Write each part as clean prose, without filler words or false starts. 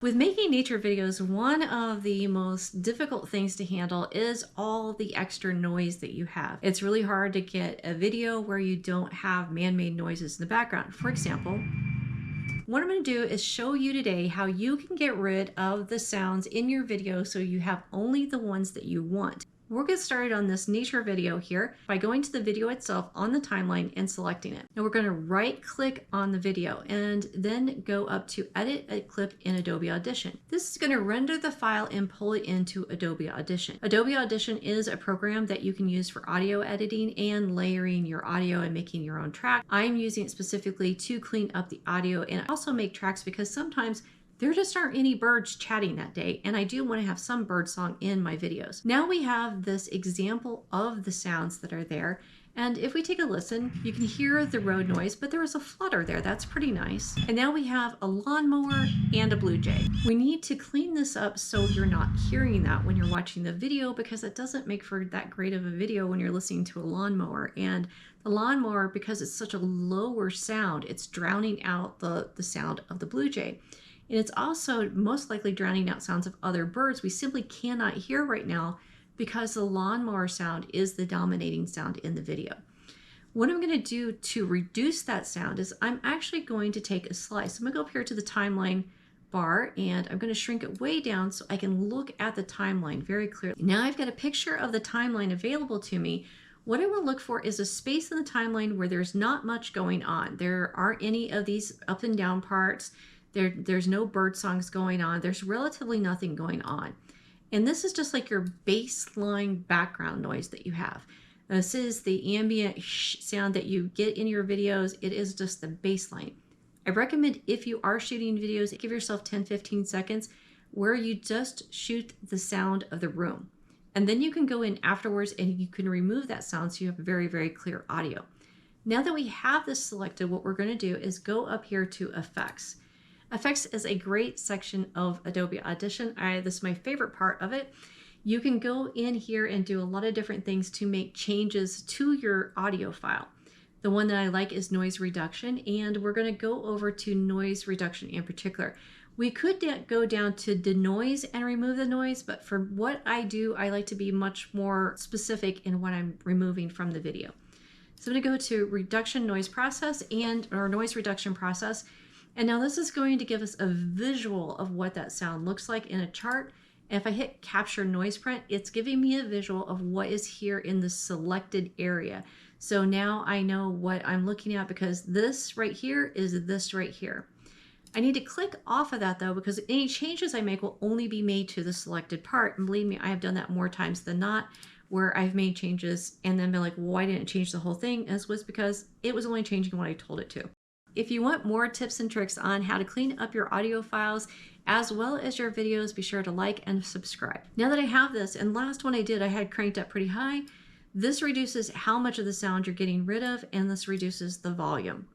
With making nature videos, one of the most difficult things to handle is all the extra noise that you have. It's really hard to get a video where you don't have man-made noises in the background. For example, what I'm going to do is show you today how you can get rid of the sounds in your video so you have only the ones that you want. We'll get started on this nature video here by going to the video itself on the timeline and selecting it. Now we're going to right click on the video and then go up to edit a clip in Adobe Audition. This is going to render the file and pull it into Adobe Audition. Adobe Audition is a program that you can use for audio editing and layering your audio and making your own track. I'm using it specifically to clean up the audio and also make tracks because sometimes there just aren't any birds chatting that day, and I do want to have some bird song in my videos. Now we have this example of the sounds that are there, and if we take a listen, you can hear the road noise, but there was a flutter there. That's pretty nice. And now we have a lawnmower and a blue jay. We need to clean this up so you're not hearing that when you're watching the video, because it doesn't make for that great of a video when you're listening to a lawnmower. And the lawnmower, because it's such a lower sound, it's drowning out the sound of the blue jay. And it's also most likely drowning out sounds of other birds we simply cannot hear right now because the lawnmower sound is the dominating sound in the video. What I'm going to do to reduce that sound is I'm actually going to take a slice. I'm going to go up here to the timeline bar and I'm going to shrink it way down so I can look at the timeline very clearly. Now I've got a picture of the timeline available to me. What I want to look for is a space in the timeline where there's not much going on. There aren't any of these up and down parts. There's no bird songs going on. There's relatively nothing going on. And this is just like your baseline background noise that you have. This is the ambient sound that you get in your videos. It is just the baseline. I recommend if you are shooting videos, give yourself 10-15 seconds where you just shoot the sound of the room. And then you can go in afterwards and you can remove that sound so you have very, very clear audio. Now that we have this selected, what we're going to do is go up here to Effects. Effects is a great section of Adobe Audition. This is my favorite part of it. You can go in here and do a lot of different things to make changes to your audio file. The one that I like is noise reduction, and we're going to go over to noise reduction in particular. We could go down to denoise and remove the noise, but for what I do, I like to be much more specific in what I'm removing from the video. So I'm going to go to reduction noise process or noise reduction process. And now this is going to give us a visual of what that sound looks like in a chart. And if I hit capture noise print, it's giving me a visual of what is here in the selected area. So now I know what I'm looking at because this right here is this right here. I need to click off of that though, because any changes I make will only be made to the selected part. And believe me, I have done that more times than not, where I've made changes and then been like, well, why didn't it change the whole thing? And this was because it was only changing what I told it to. If you want more tips and tricks on how to clean up your audio files as well as your videos, be sure to like and subscribe. Now that I have this, and last one I did, I had cranked up pretty high. This reduces how much of the sound you're getting rid of, and this reduces the volume.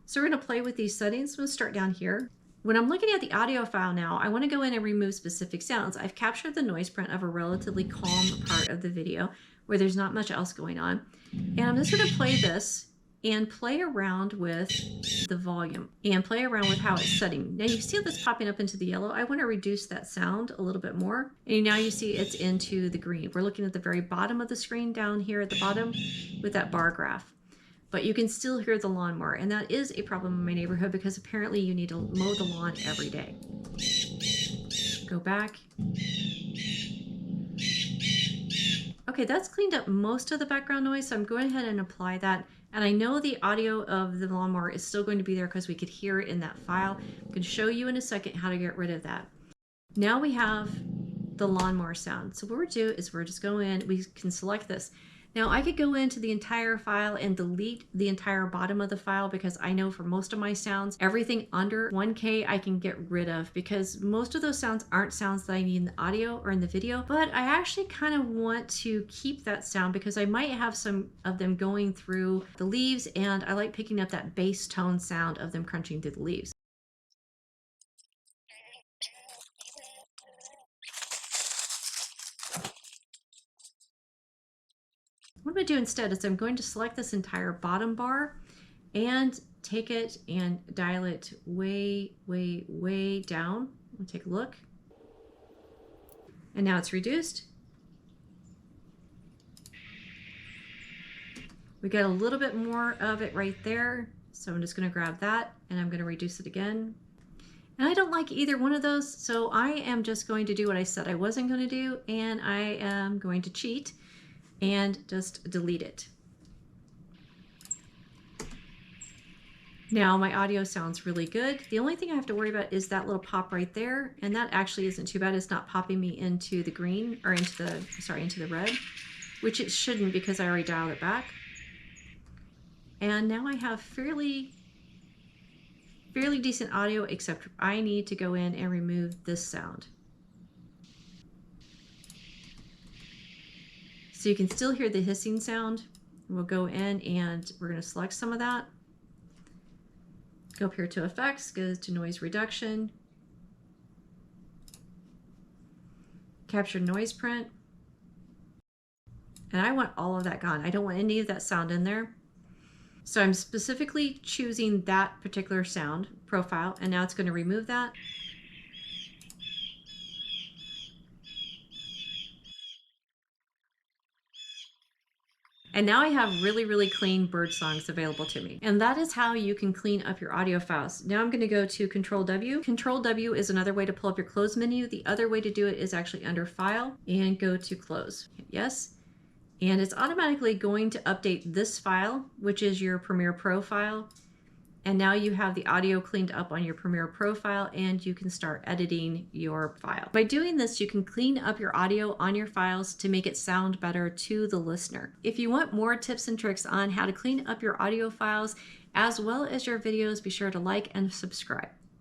So we're going to play with these settings. We'll start down here. When I'm looking at the audio file now, I want to go in and remove specific sounds. I've captured the noise print of a relatively calm part of the video where there's not much else going on. And I'm just going to play this and play around with the volume and play around with how it's setting. Now you see this popping up into the yellow. I want to reduce that sound a little bit more. And now you see it's into the green. We're looking at the very bottom of the screen down here at the bottom with that bar graph. But you can still hear the lawnmower, and that is a problem in my neighborhood because apparently you need to mow the lawn every day. Go back. Okay, that's cleaned up most of the background noise, so I'm going ahead and apply that. And I know the audio of the lawnmower is still going to be there because we could hear it in that file. I'm going to show you in a second how to get rid of that. Now we have the lawnmower sound. So what we're do is we're just go in, we can select this. Now I could go into the entire file and delete the entire bottom of the file because I know for most of my sounds, everything under 1K I can get rid of because most of those sounds aren't sounds that I need in the audio or in the video, but I actually kind of want to keep that sound because I might have some of them going through the leaves and I like picking up that bass tone sound of them crunching through the leaves. What I'm going to do instead is I'm going to select this entire bottom bar and take it and dial it way, way, way down We'll take a look. And now it's reduced. We got a little bit more of it right there. So I'm just going to grab that and I'm going to reduce it again. And I don't like either one of those. So I am just going to do what I said I wasn't going to do. And I am going to cheat and just delete it. Now my audio sounds really good. The only thing I have to worry about is that little pop right there. And that actually isn't too bad. It's not popping me into the green or into the red, which it shouldn't because I already dialed it back. And now I have fairly decent audio, except I need to go in and remove this sound. So you can still hear the hissing sound. We'll go in and we're going to select some of that. Go up here to effects, go to noise reduction, capture noise print. And I want all of that gone. I don't want any of that sound in there. So I'm specifically choosing that particular sound profile, and now it's going to remove that. And now I have really clean bird songs available to me. And that is how you can clean up your audio files. Now I'm going to go to Control W. Control W is another way to pull up your close menu. The other way to do it is actually under File and go to Close. Yes. And it's automatically going to update this file, which is your Premiere Pro file. And now you have the audio cleaned up on your Premiere Pro file and you can start editing your file. By doing this, you can clean up your audio on your files to make it sound better to the listener. If you want more tips and tricks on how to clean up your audio files as well as your videos, be sure to like and subscribe.